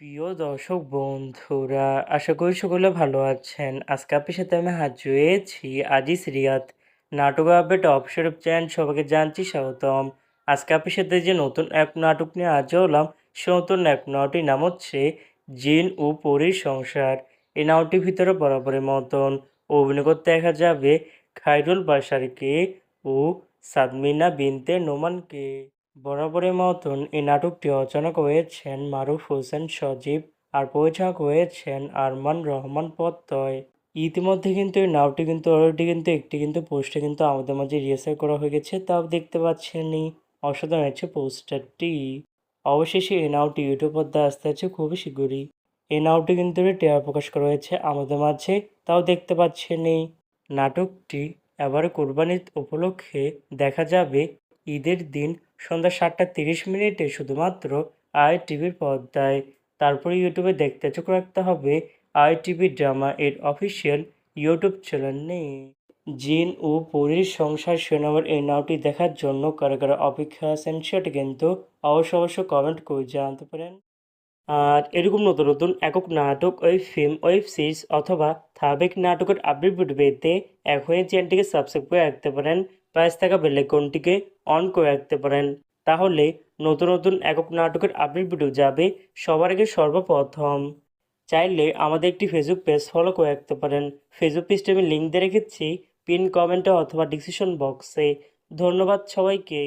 প্রিয় দর্শক বন্ধুরা, আশা করি সকলে ভালো আছেন। আজকে আপনার সাথে আমি হাজির হয়েছি আজিজ রিয়াদ নাটক আপডেট অফিসিয়াল চ্যানেল। সবাইকে জানছি স্বাগতম। আজকে আপনার সাথে যে নতুন এক নাটক নিয়ে হাজির হলাম, সে নতুন এক নাটকটির নাম হচ্ছে জিন ও পরীর সংসার। এই নাটকটির ভিতরে বরাবরের মতন অভিনয় করতে দেখা যাবে খায়রুল বাশারকে ও সাদমিনা বিনতে নোমানকে। বরাবরের মতন এই নাটকটি রচনা করেছেন মারুফ হোসেন সজীব আর পরিচালক হয়েছেন আরমান রহমান প্রত্যয়। ইতিমধ্যে কিন্তু এই নাটকটি কিন্তু অলরেডি কিন্তু একটি কিন্তু পোস্টে কিন্তু আমাদের মাঝে রিহার্সাল করা হয়ে গেছে, তাও দেখতে পাচ্ছেনই। অসাধারণ হচ্ছে পোস্টারটি। অবশেষে এই নাটকটি ইউটিউব পর্দায় আসতে আছে খুবই শীঘ্রই। এই নাটকটি কিন্তু ট্রেলার প্রকাশ করা হয়েছে আমাদের মাঝে, তাও দেখতে পাচ্ছেনই। নাটকটি এবারে কোরবানির উপলক্ষে দেখা যাবে ঈদের দিন সন্ধ্যা 7:30 শুধুমাত্র আইটিভির পর্দায়। তারপরে ইউটিউবে দেখতে চোখ রাখতে হবে আইটিভি ড্রামা এর অফিসিয়াল ইউটিউব চ্যানেল নেই। জিন ও পরীর সংসার শিরোনামের এই নাটকটি দেখার জন্য কারা কারা অপেক্ষা আছেন সেটা কিন্তু অবশ্য কমেন্ট করে জানতে পারেন। আর এরকম নতুন নতুন একক নাটক, ওয়েব ফিল্ম, ওয়েব সিরিজ অথবা ধারাবাহিক নাটকের আপডেট ভিডিও পেতে এখনই চ্যানেলটিকে সাবস্ক্রাইব করে রাখতে পারেন, পাশে থাকা বেল আইকনটিকে অন করে রাখতে পারেন। তাহলে নতুন নতুন একক নাটকের আপডেট ভিডিও যাবে সবার আগে সর্বপ্রথম। চাইলে আমাদের একটি ফেসবুক পেজ ফলো করে রাখতে পারেন। ফেসবুক পেজটি আমি লিঙ্ক দিয়ে রেখেছি পিন কমেন্টে অথবা ডিসক্রিপশন বক্সে। ধন্যবাদ সবাইকে।